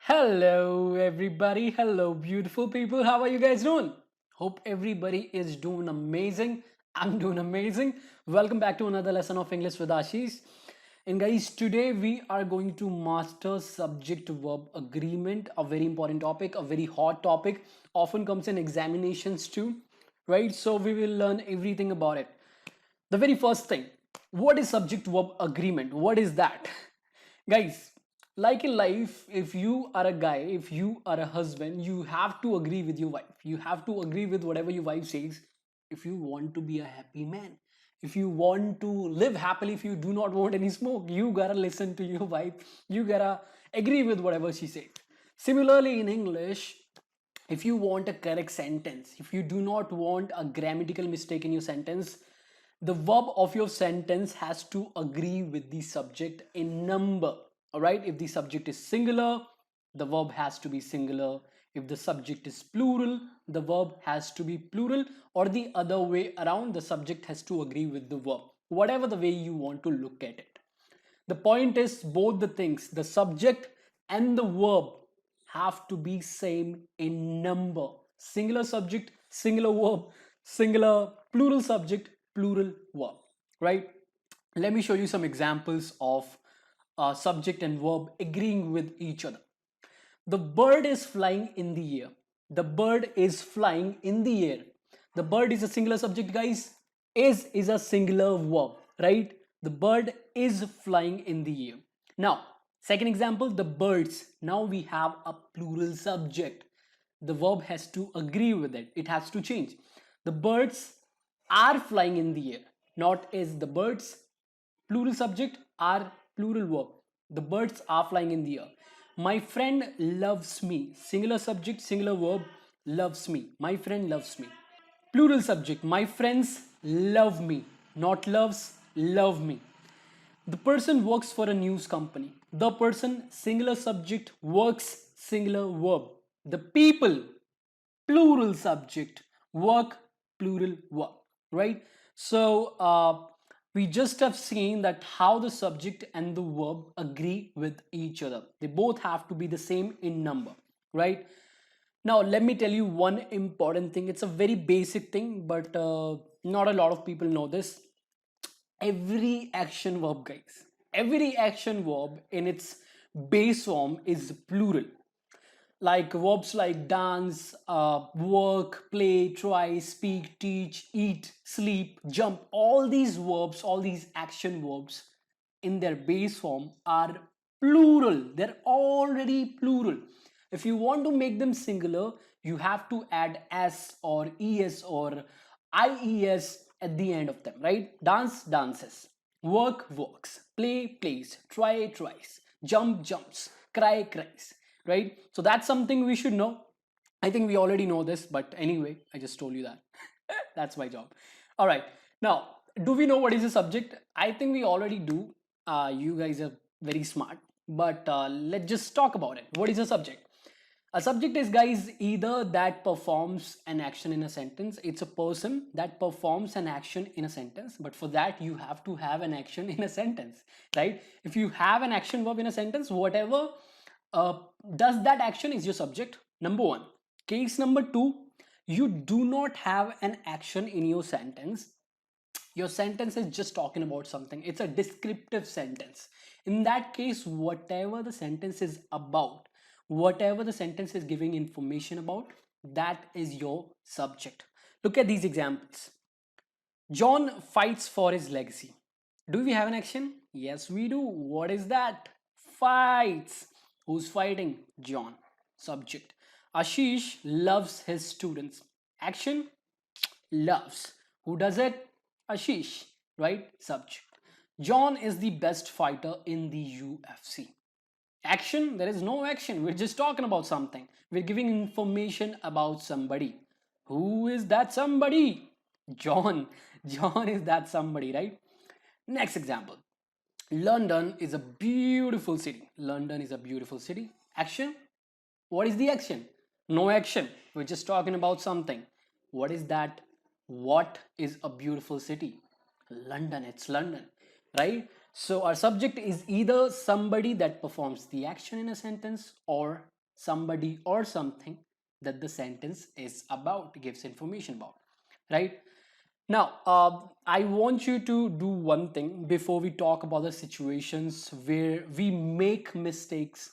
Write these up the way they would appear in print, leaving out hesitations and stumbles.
Hello, everybody. Hello, beautiful people. How are you guys doing? Hope everybody is doing amazing. I'm doing amazing. Welcome back to another lesson of English with Ashish. And guys, today we are going to master subject verb agreement, a very important topic, a very hot topic, often comes in examinations too, right? So we will learn everything about it. The very first thing, what is subject verb agreement? What is that? Guys, like in life, if you are a guy, if you are a husband, you have to agree with your wife. You have to agree with whatever your wife says if you want to be a happy man. If you want to live happily, if you do not want any smoke, you gotta listen to your wife. You gotta agree with whatever she says. Similarly, in English, if you want a correct sentence, if you do not want a grammatical mistake in your sentence, the verb of your sentence has to agree with the subject in number. All right, if the subject is singular, the verb has to be singular. If the subject is plural, the verb has to be plural, or the other way around, the subject has to agree with the verb, whatever the way you want to look at it. The point is, both the things, the subject and the verb, have to be same in number. Singular subject, singular verb, singular plural subject, plural verb, right? Let me show you some examples of subject and verb agreeing with each other. The bird is flying in the air. The bird is flying in the air. The bird is a singular subject, guys. Is a singular verb, right? The bird is flying in the air. Now, second example, the birds. Now we have a plural subject. The verb has to agree with it. It has to change. The birds are flying in the air. Not is the birds. Plural subject are plural verb. The birds are flying in the air. My friend loves me. Singular subject, singular verb, loves me. My friend loves me. Plural subject, my friends love me. Not loves, love me. The person works for a news company. The person, singular subject, works, singular verb. The people, plural subject, work, plural verb, right? So we just have seen that how the subject and the verb agree with each other. They both have to be the same in number, right? Now let me tell you one important thing. It's a very basic thing, but not a lot of people know this. Every action verb, guys, every action verb in its base form is plural. Like verbs like dance, work, play, try, speak, teach, eat, sleep, jump, all these verbs, all these action verbs in their base form are plural. They're already plural. If you want to make them singular, you have to add s or es or ies at the end of them, right? Dance, dances, work, works, play, plays, try, tries, jump, jumps, cry, cries, right? So that's something we should know. I think we already know this, but anyway, I just told you that. That's my job. All right. Now, do we know what is a subject? I think we already do. You guys are very smart. But let's just talk about it. What is a subject? A subject is, guys, either that performs an action in a sentence. It's a person that performs an action in a sentence. But for that, you have to have an action in a sentence, right? If you have an action verb in a sentence, whatever uh, does that action is your subject. Number one. Case number two, you do not have an action in your sentence. Your sentence is just talking about something. It's a descriptive sentence. In that case, whatever the sentence is about, whatever the sentence is giving information about, that is your subject. Look at these examples. John fights for his legacy. Do we have an action? Yes, we do. What is that? Fights. Who's fighting? John. Subject. Ashish loves his students. Action? Loves. Who does it? Ashish. Right? Subject. John is the best fighter in the UFC. Action? There is no action. We're just talking about something. We're giving information about somebody. Who is that somebody? John. John is that somebody, right? Next example. London is a beautiful city. London is a beautiful city. Action? What is the action? No action. We're just talking about something. What is that? What is a beautiful city? London. It's London, right? So our subject is either somebody that performs the action in a sentence or somebody or something that the sentence is about, gives information about, right? Now, I want you to do one thing before we talk about the situations where we make mistakes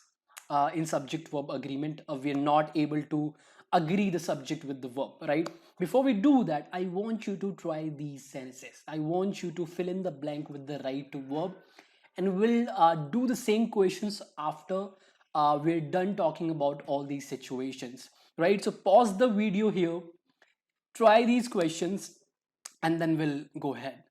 in subject verb agreement. We're not able to agree the subject with the verb, right? Before we do that, I want you to try these sentences. I want you to fill in the blank with the right verb, and we'll do the same questions after we're done talking about all these situations, right? So pause the video here, try these questions, and then we'll go ahead.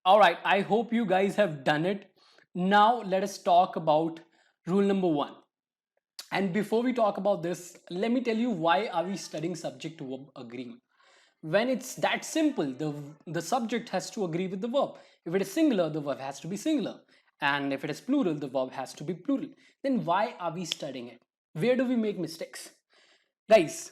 All right, I hope you guys have done it. Now let us talk about rule number one. And before we talk about this, let me tell you why are we studying subject verb agreement. When it's that simple, the subject has to agree with the verb. If it is singular, the verb has to be singular. And if it is plural, the verb has to be plural. Then why are we studying it? Where do we make mistakes? Guys,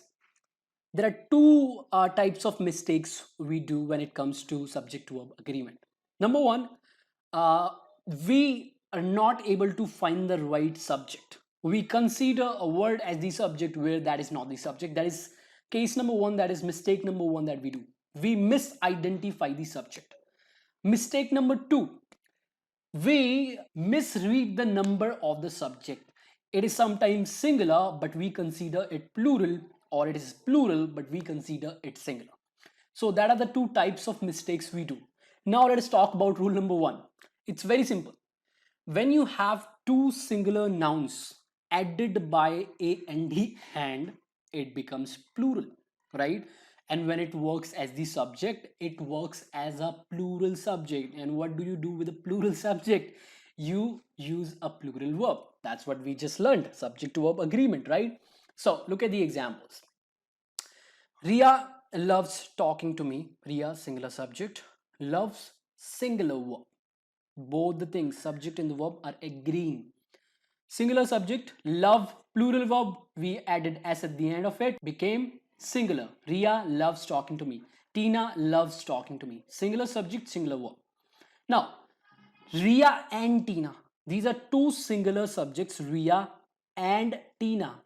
there are two types of mistakes we do when it comes to subject verb agreement. Number one, uh, we are not able to find the right subject. We consider a word as the subject where that is not the subject. That is case number one, that is mistake number one that we do. We misidentify the subject. Mistake number two, we misread the number of the subject. It is sometimes singular, but we consider it plural, or it is plural, but we consider it singular. So that are the two types of mistakes we do. Now let us talk about rule number one. It's very simple. When you have two singular nouns added by a and the and, it becomes plural, right? And when it works as the subject, it works as a plural subject. And what do you do with a plural subject? You use a plural verb. That's what we just learned, subject to verb agreement, right? So look at the examples. Ria loves talking to me. Ria, singular subject, loves, singular verb. Both the things, subject and the verb, are agreeing. Singular subject, love, plural verb, we added s at the end of it, became singular. Ria loves talking to me. Tina loves talking to me. Singular subject, singular verb. Now, Ria and Tina, these are two singular subjects, Ria and Tina,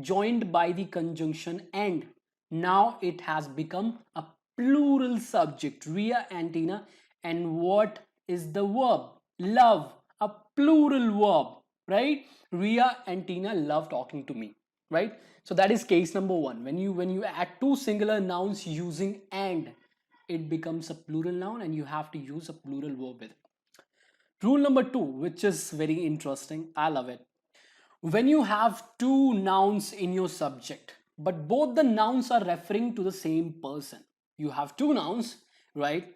joined by the conjunction and. Now it has become a plural subject, Ria and Tina. And what is the verb? Love, a plural verb, right? Ria and Tina love talking to me, right? So that is case number one. When you add two singular nouns using and, it becomes a plural noun and you have to use a plural verb with it. Rule number two, which is very interesting, I love it. When you have two nouns in your subject, but both the nouns are referring to the same person. You have two nouns, right?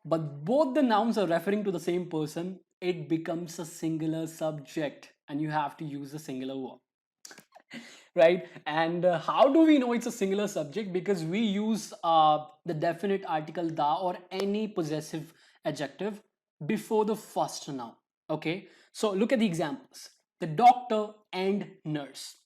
But both the nouns are referring to the same person, it becomes a singular subject and you have to use a singular verb. Right? And how do we know it's a singular subject? Because we use the definite article da or any possessive adjective before the first noun. Okay, so look at the examples. The doctor and nurse.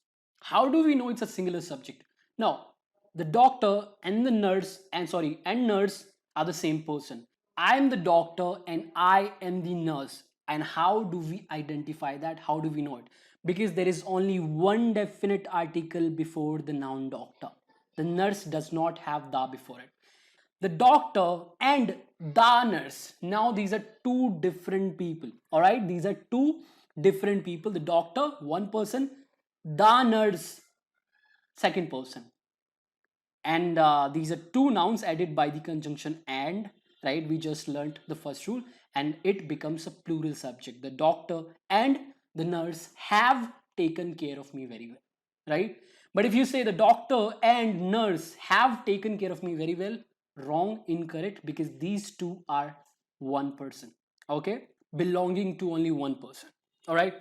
How do we know it's a singular subject? Now, the doctor and the nurse and nurse are the same person. I am the doctor and I am the nurse. And how do we identify that? How do we know it? Because there is only one definite article before the noun doctor. The nurse does not have the before it. The doctor and the nurse. Now these are two different people. All right, these are two different people. The doctor, one person, the nurse, second person. And these are two nouns added by the conjunction and, right? We just learned the first rule and it becomes a plural subject. The doctor and the nurse have taken care of me very well, right? But if you say the doctor and nurse have taken care of me very well, wrong, incorrect, because these two are one person, okay, belonging to only one person. All right,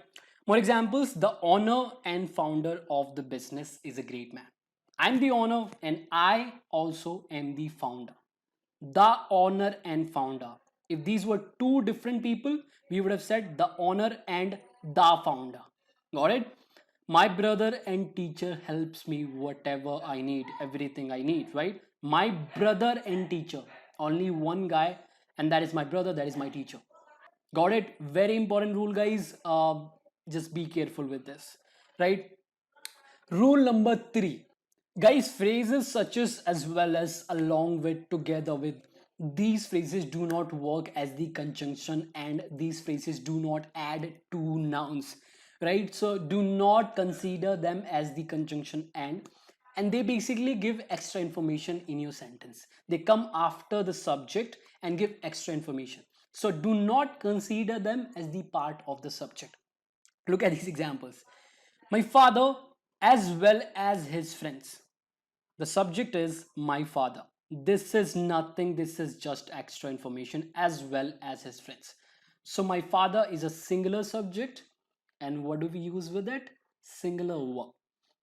more examples. The owner and founder of the business is a great man. I'm the owner and I also am the founder. The owner and founder. If these were two different people, we would have said the owner and the founder. Got it? My brother and teacher helps me whatever I need, everything I need, right? My brother and teacher. Only one guy, and that is my brother, that is my teacher. Got it? Very important rule, guys. Just be careful with this, right? Rule number 3. Guys, phrases such as well as, along with, together with, these phrases do not work as the conjunction, and these phrases do not add to nouns, right? So do not consider them as the conjunction and they basically give extra information in your sentence. They come after the subject and give extra information. So do not consider them as the part of the subject. Look at these examples. My father as well as his friends. The subject is my father. This is nothing, this is just extra information, as well as his friends. So my father is a singular subject, and what do we use with it? Singular verb.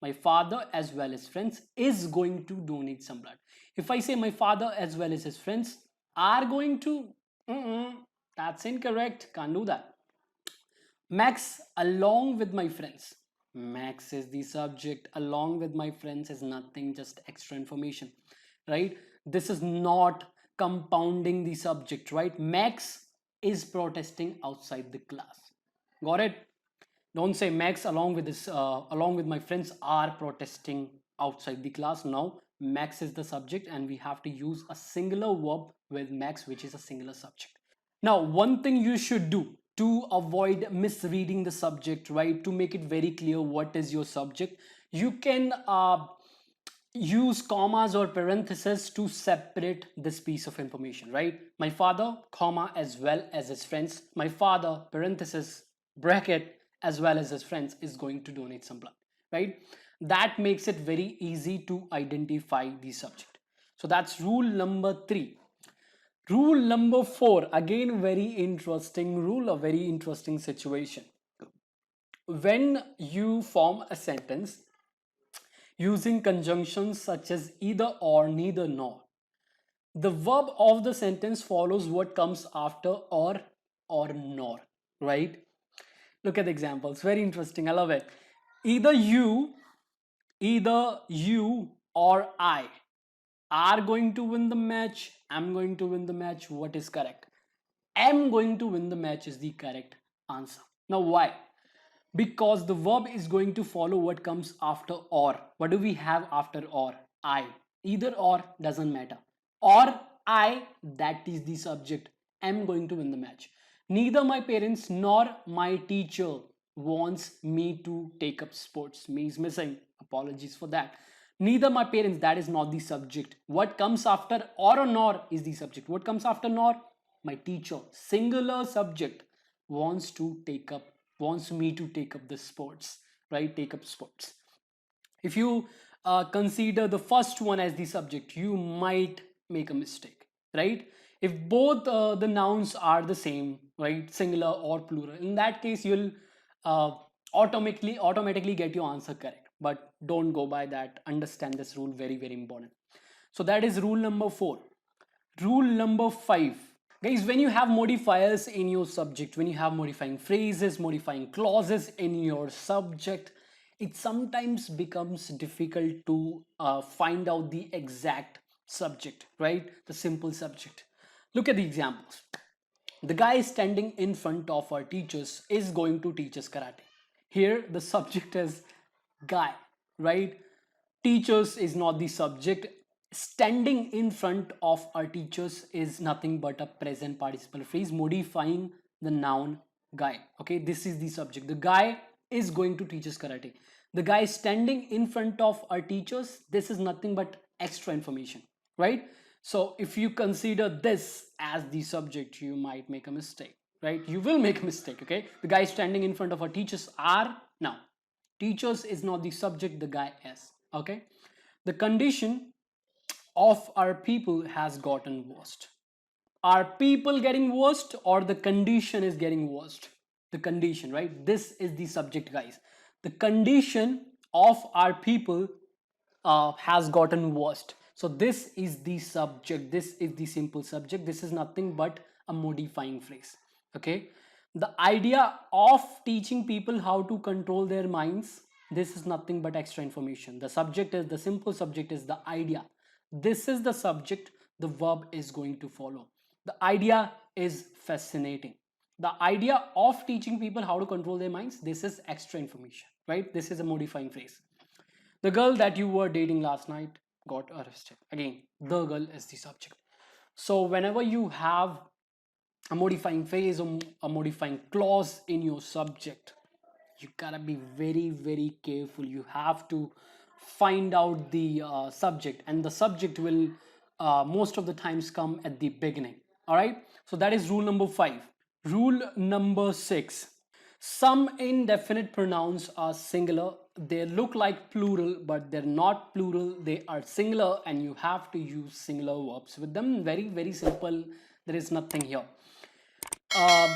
My father as well as friends is going to donate some blood. If I say my father as well as his friends are going to, that's incorrect, can't do that. Max along with my friends. Max is the subject, along with my friends is nothing, just extra information, right? This is not compounding the subject, right? Max is protesting outside the class. Got it? Don't say Max along with my friends are protesting outside the class. Now Max is the subject and we have to use a singular verb with Max, which is a singular subject. Now, one thing you should do to avoid misreading the subject, right? To make it very clear what is your subject, you can use commas or parentheses to separate this piece of information, right? My father, comma, as well as his friends. My father, parenthesis, bracket, as well as his friends is going to donate some blood, right? That makes it very easy to identify the subject. So that's rule number 3. Rule number 4, again very interesting rule, a very interesting situation. When you form a sentence using conjunctions such as either or, neither nor, the verb of the sentence follows what comes after or nor, right? Look at the examples, very interesting, I love it. Either you or I are going to win the match, I'm going to win the match. What is correct? Am going to win the match is the correct answer. Now why? Because the verb is going to follow what comes after or. What do we have after or? I. Either or doesn't matter. Or I, that is the subject. Am going to win the match. Neither my parents nor my teacher wants me to take up sports. Me is missing. Apologies for that. Neither my parents, that is not the subject. What comes after or nor is the subject. What comes after nor? My teacher, singular subject, wants me to take up the sports, right? Take up sports. If you consider the first one as the subject, you might make a mistake, right? If both the nouns are the same, right, singular or plural, in that case you'll uh, automatically get your answer correct. But don't go by that. Understand this rule, very very important. So that is rule number 4. Rule number 5. Guys, when you have modifiers in your subject, when you have modifying phrases, modifying clauses in your subject, it sometimes becomes difficult to find out the exact subject, right? The simple subject. Look at the examples. The guy standing in front of our teachers is going to teach us karate. Here, the subject is guy, right? Teachers is not the subject. Standing in front of our teachers is nothing but a present participle phrase modifying the noun guy. Okay, this is the subject. The guy is going to teach us karate. The guy standing in front of our teachers, this is nothing but extra information, right? So if you consider this as the subject, you might make a mistake, right? You will make a mistake. Okay, the guy standing in front of our teachers are now. Teachers is not the subject, the guy is. Okay, the condition of our people has gotten worst. Are people getting worst or the condition is getting worst? The condition, right? This is the subject, guys. The condition of our people has gotten worst. So this is the subject. This is the simple subject. This is nothing but a modifying phrase. Okay. The idea of teaching people how to control their minds, this is nothing but extra information. The subject is, the simple subject is the idea. This is the subject, the verb is going to follow. The idea is fascinating. The idea of teaching people how to control their minds, this is extra information, right? This is a modifying phrase. The girl that you were dating last night got arrested. Again, the girl is the subject. So whenever you have a modifying phrase or a modifying clause in your subject, you gotta be very careful. You have to find out the subject, and the subject will most of the times come at the beginning. All right, so that is rule number 5. Rule number 6: some indefinite pronouns are singular. They look like plural, but they're not plural. They are singular, and you have to use singular verbs with them. Very simple. There is nothing here. uh,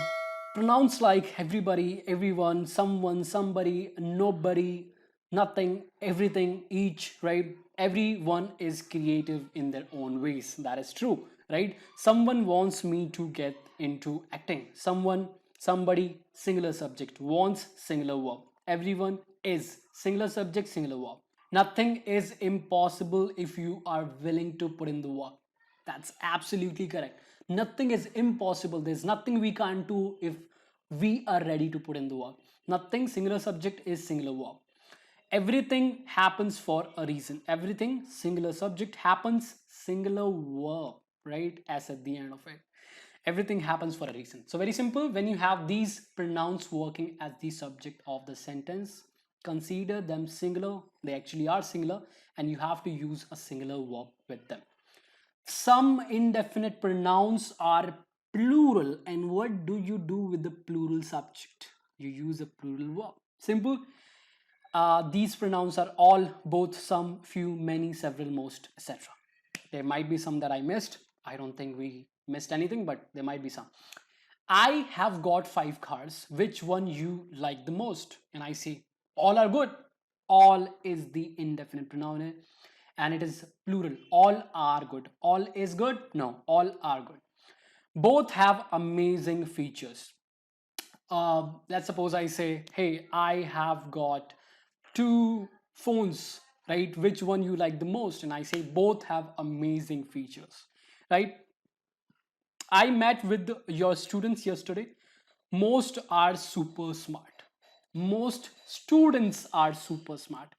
Pronouns like everybody, everyone, someone, somebody, nobody, nothing, everything, each, right? Everyone is creative in their own ways. That is true, right? Someone wants me to get into acting. Someone, somebody, singular subject, wants, singular verb. Everyone is singular subject, singular verb. Nothing is impossible if you are willing to put in the work. That's absolutely correct. Nothing is impossible. There's nothing we can't do if we are ready to put in the work. Nothing, singular subject, is singular verb. Everything happens for a reason. Everything, singular subject, happens, singular verb, right? As at the end of it. Everything happens for a reason. So very simple. When you have these pronouns working as the subject of the sentence, consider them singular. They actually are singular, and you have to use a singular verb with them. Some indefinite pronouns are plural, and what do you do with the plural subject? You use a plural verb. Simple. These pronouns are all, both, some, few, many, several, most, etc. There might be some that I missed. I don't think we missed anything, but there might be some. I have got 5 cars. Which one you like the most? And I say all are good. All is the indefinite pronoun, and it is plural. All are good. All is good? No, all are good. Both have amazing features. Let's suppose I say, hey, I have got 2 phones, right? Which one you like the most? And I say both have amazing features, right? I met with your students yesterday. Most are super smart. Most students are super smart.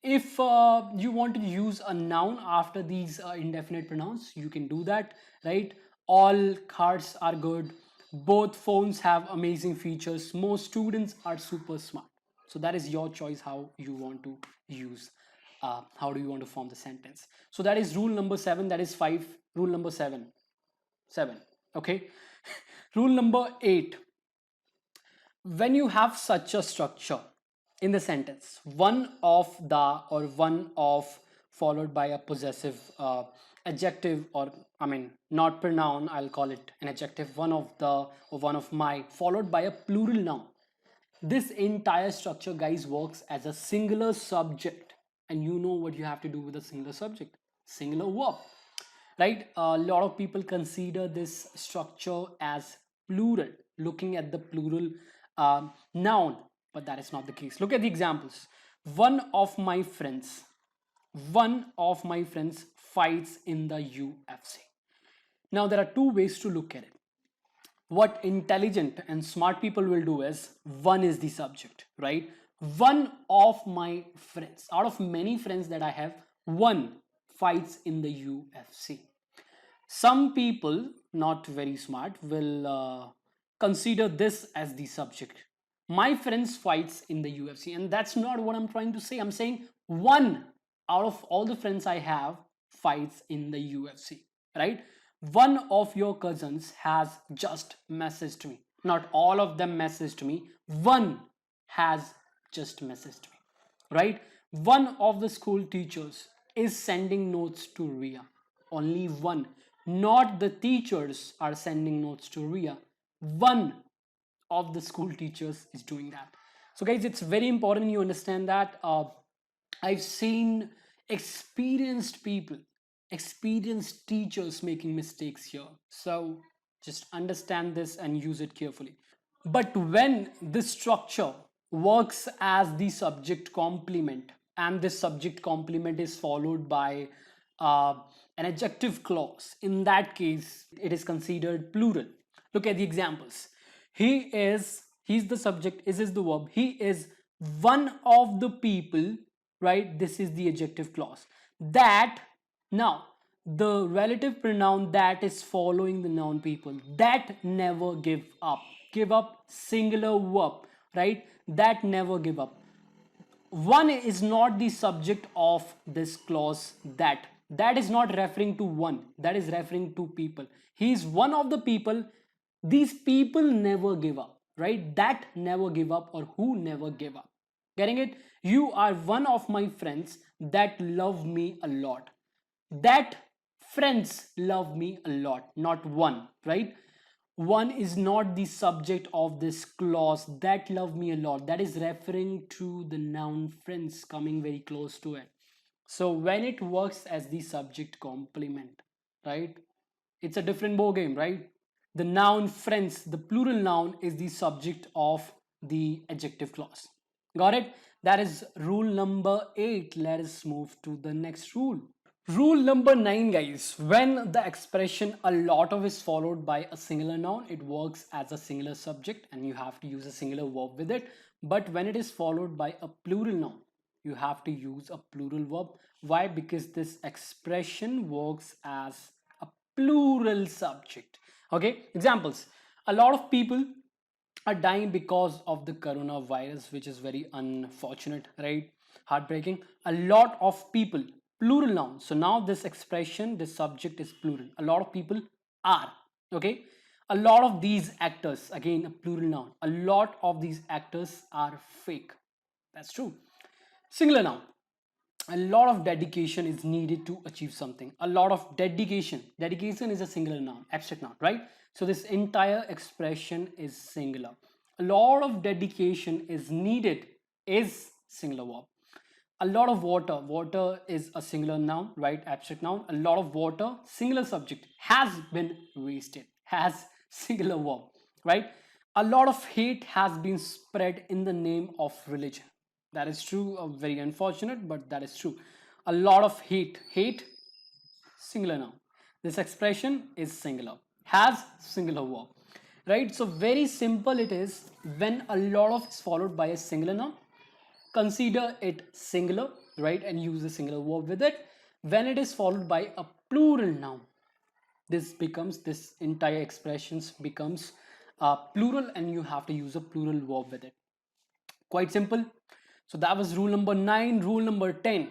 If you want to use a noun after these indefinite pronouns, you can do that, right? All cars are good. Both phones have amazing features. Most students are super smart. So that is your choice how you want to use, how do you want to form the sentence. So that is rule number 7. That is 5. Rule number 7. Okay. Rule number 8: when you have such a structure in the sentence, one of the or one of followed by a possessive adjective, or I mean not pronoun, I'll call it an adjective, one of the or one of my, followed by a plural noun, this entire structure, guys, works as a singular subject. And you know what you have to do with a singular subject: singular verb, right? A lot of people consider this structure as plural, looking at the plural noun, but that is not the case. Look at the examples. One of my friends fights in the UFC. Now there are 2 ways to look at it. What intelligent and smart people will do is, one is the subject, right? One of my friends, out of many friends that I have, one fights in the UFC. Some people, not very smart, will consider this as the subject. My friends fights in the UFC, and that's not what I'm trying to say. I'm saying one out of all the friends I have fights in the UFC, right? One of your cousins has just messaged me. Not all of them messaged me. One has just messaged me, right? One of the school teachers is sending notes to Ria. Only one. Not the teachers are sending notes to Ria. One of the school teachers is doing that. So guys, it's very important you understand that. I've seen experienced people, experienced teachers making mistakes here. So just understand this and use it carefully. But when this structure works as the subject complement, and this subject complement is followed by uh, an adjective clause, in that case it is considered plural. Look at the examples. He's the subject, is the verb. He is one of the people, right? This is the adjective clause. That, now, the relative pronoun that is following the noun people, that never give up. Give up, singular verb, right? That never give up. One is not the subject of this clause. That is not referring to one, that is referring to people. He is one of the people. These people never give up, right? That never give up, or who never give up. Getting it? You are one of my friends that love me a lot. That friends love me a lot, not one, right? One is not the subject of this clause, that love me a lot. That is referring to the noun friends, coming very close to it. So when it works as the subject complement, right, it's a different ball game, right? The noun friends, the plural noun, is the subject of the adjective clause. Got it? That is rule number 8. Let us move to the next rule. Rule number 9, guys. When the expression a lot of is followed by a singular noun, it works as a singular subject and you have to use a singular verb with it. But when it is followed by a plural noun, you have to use a plural verb. Why? Because this expression works as a plural subject. Okay, examples. A lot of people are dying because of the coronavirus, which is very unfortunate, right? Heartbreaking. A lot of people, plural noun. So now this expression, this subject is plural. A lot of people are, okay? A lot of these actors, again a plural noun. A lot of these actors are fake. That's true. Singular noun. A lot of dedication is needed to achieve something. A lot of dedication is a singular noun, abstract noun, right? So this entire expression is singular. A lot of dedication is needed is singular verb. A lot of water is a singular noun, right? Abstract noun. A lot of water, singular subject, has been wasted, has singular verb, right? A lot of hate has been spread in the name of religion. That is true, very unfortunate, but that is true. A lot of hate, singular noun. This expression is singular, has singular verb, right? So very simple it is. When a lot of is followed by a singular noun, consider it singular, right? And use a singular verb with it. When it is followed by a plural noun, this entire expressions becomes plural and you have to use a plural verb with it. Quite simple. So that was rule number 9. Rule number 10.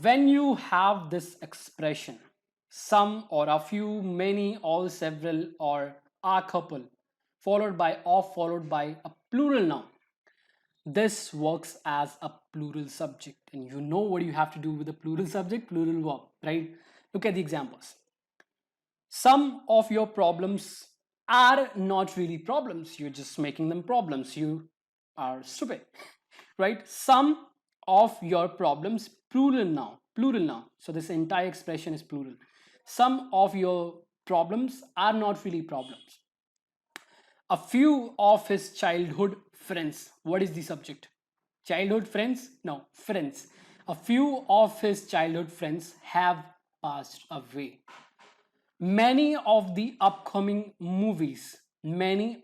When you have this expression, some or a few, many, all, several, or a couple, followed by a plural noun, this works as a plural subject. And you know what you have to do with a plural subject, plural verb, right? Look at the examples. Some of your problems are not really problems. You're just making them problems. You are stupid, right? Some of your problems, plural noun. So this entire expression is plural. Some of your problems are not really problems. A few of his childhood friends. What is the subject? Childhood friends? No, friends. A few of his childhood friends have passed away. Many of the upcoming movies, plural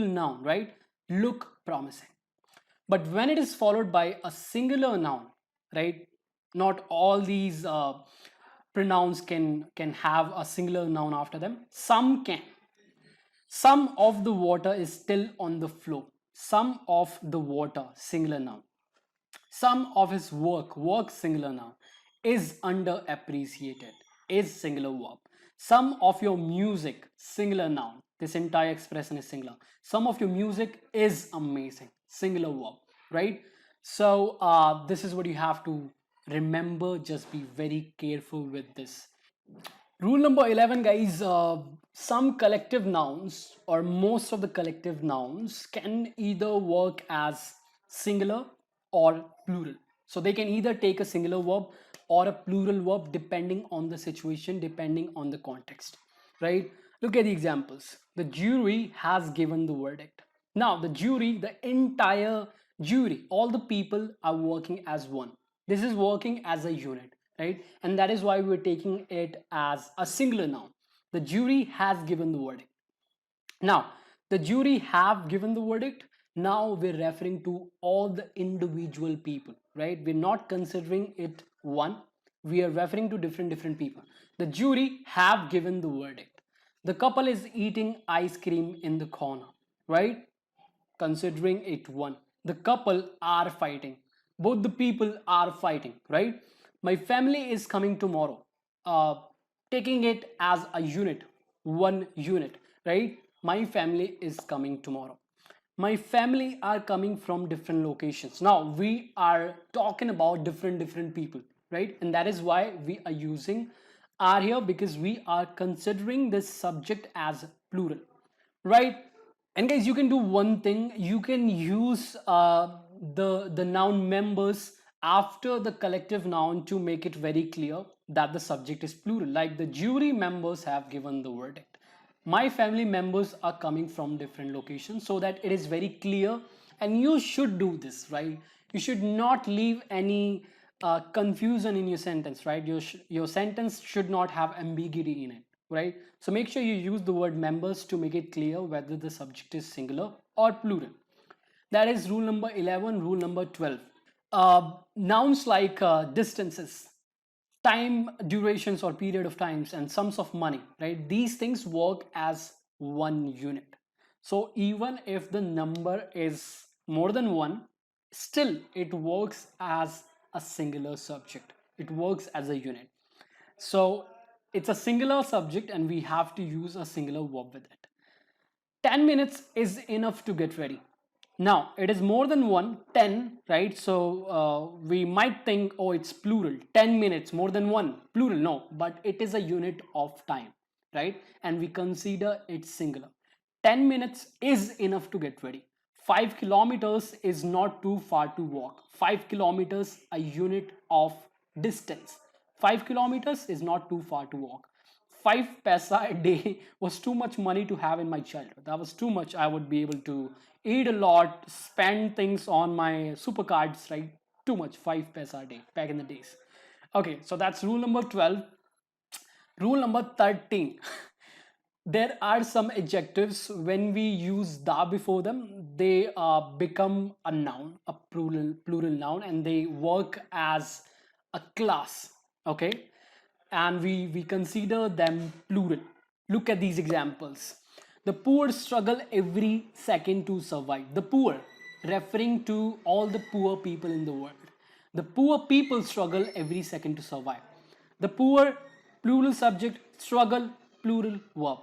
noun, right, look promising. But when it is followed by a singular noun, right, not all these pronouns can have a singular noun after them. Some can. Some of the water is still on the floor. Some of the water, singular noun. Some of his work singular noun, is underappreciated, is singular verb. Some of your music, singular noun. This entire expression is singular. Some of your music is amazing, singular verb, right? So this is what you have to remember. Just be very careful with this. Rule number 11, guys. Some collective nouns or most of the collective nouns can either work as singular or plural. So they can either take a singular verb or a plural verb depending on the situation, depending on the context, right? Look at the examples. The jury has given the verdict. Now, the jury, the entire jury, all the people are working as one. This is working as a unit, right? And that is why we're taking it as a singular noun. The jury has given the verdict. Now, the jury have given the verdict. Now we're referring to all the individual people, right? We're not considering it one. We are referring to different people. The jury have given the verdict. The couple is eating ice cream in the corner, right? Considering it one. The couple are fighting. Both the people are fighting, right? My family is coming tomorrow. Uh, Taking it as a unit, one unit, right? My family is coming tomorrow. My family are coming from different locations. Now we are talking about different people, right? And that is why we are using are here, because we are considering this subject as plural, right? And guys, you can do one thing. You can use the noun members after the collective noun to make it very clear that the subject is plural. Like the jury members have given the verdict. My family members are coming from different locations, so that it is very clear. And you should do this, right? You should not leave any confusion in your sentence, right? Your sentence should not have ambiguity in it, right? So make sure you use the word members to make it clear whether the subject is singular or plural. That is rule number 11. Rule number 12. Nouns like distances, time, durations or period of times, and sums of money, right? These things work as one unit. So even if the number is more than one, still it works as a singular subject. It works as a unit. So it's a singular subject and we have to use a singular verb with it. 10 minutes is enough to get ready. Now it is more than one, 10, right? So we might think, oh, it's plural, 10 minutes, more than one, plural. No, but it is a unit of time, right? And we consider it singular. 10 minutes is enough to get ready. 5 kilometers is not too far to walk. 5 kilometers, a unit of distance. 5 kilometers is not too far to walk. 5 paisa a day was too much money to have in my childhood. That was too much. I would be able to eat a lot, spend things on my super cards, right? Too much. 5 paisa a day back in the days. Okay, so that's rule number 12. Rule number 13. There are some adjectives, when we use da before them, they become a noun, a plural noun, and they work as a class, okay? And we consider them plural. Look at these examples. The poor struggle every second to survive. The poor, referring to all the poor people in the world. The poor people struggle every second to survive. The poor, plural subject, struggle, plural verb.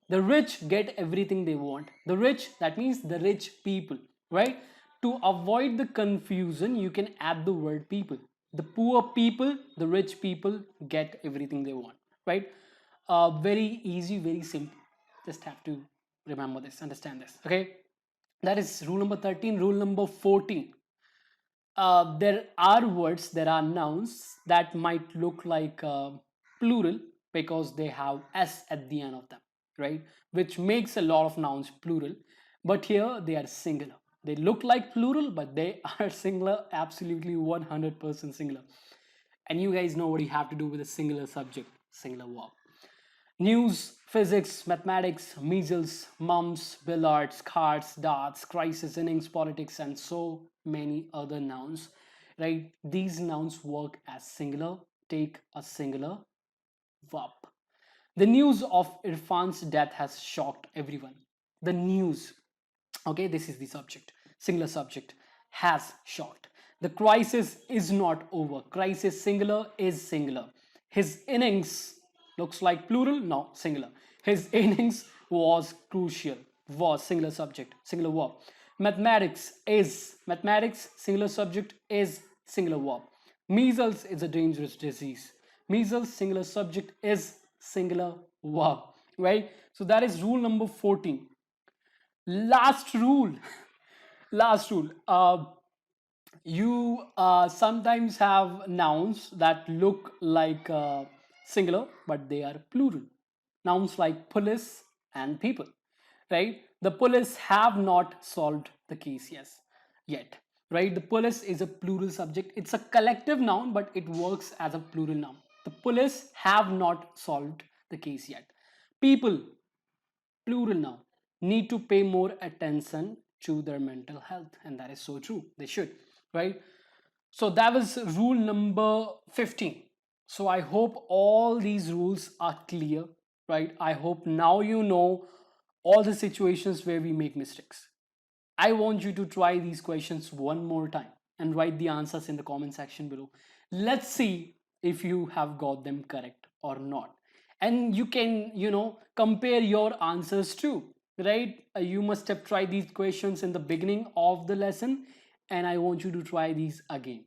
The rich get everything they want. The rich, that means the rich people, right? To avoid the confusion, you can add the word people. The poor people, the rich people get everything they want, right? Very easy, very simple. Just have to remember this, understand this, okay? That is rule number 13. Rule number 14. There are words, there are nouns that might look like plural because they have s at the end of them, right? Which makes a lot of nouns plural, but here they are singular. They look like plural, but they are singular, absolutely 100% singular. And you guys know what you have to do with a singular subject, singular verb. News, physics, mathematics, measles, mumps, billiards, cards, darts, crisis, innings, politics, and so many other nouns, right? These nouns work as singular. Take a singular verb. The news of Irfan's death has shocked everyone. The news, okay, this is the subject, singular subject, has shocked. The crisis is not over. Crisis, singular, is singular. His innings looks like plural, no, singular. His innings was crucial, was singular subject, singular verb. Mathematics is, mathematics, singular subject, is singular verb. Measles is a dangerous disease. Measles, singular subject, is singular verb, right? So that is rule number 14. Last rule. Last rule. You sometimes have nouns that look like singular, but they are plural. Nouns like police and people, right? The police have not solved the case yet, right? The police is a plural subject. It's a collective noun, but it works as a plural noun. The police have not solved the case yet. People, plural now, need to pay more attention to their mental health, and that is so true. They should, right? So that was rule number 15. So I hope all these rules are clear, right? I hope now you know all the situations where we make mistakes. I want you to try these questions one more time and write the answers in the comment section below. Let's see if you have got them correct or not. And you can, compare your answers too, right? You must have tried these questions in the beginning of the lesson, and I want you to try these again.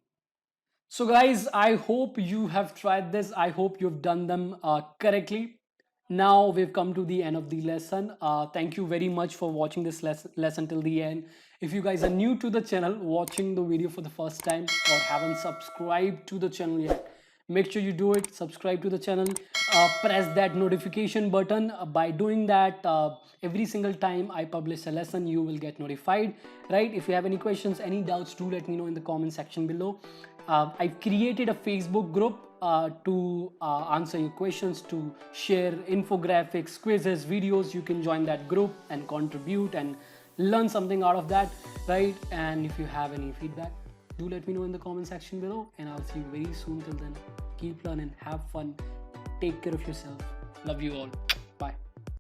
So guys, I hope you have tried this. I hope you've done them correctly. Now we've come to the end of the lesson. Thank you very much for watching this lesson till the end. If you guys are new to the channel, watching the video for the first time, or haven't subscribed to the channel yet, make sure you do it. Subscribe to the channel. Press that notification button. By doing that, every single time I publish a lesson, you will get notified, right? If you have any questions, any doubts, do let me know in the comment section below. I've created a Facebook group to answer your questions, to share infographics, quizzes, videos. You can join that group and contribute and learn something out of that, right? And if you have any feedback, do let me know in the comment section below, and I'll see you very soon. Till then, keep learning, have fun, take care of yourself. Love you all.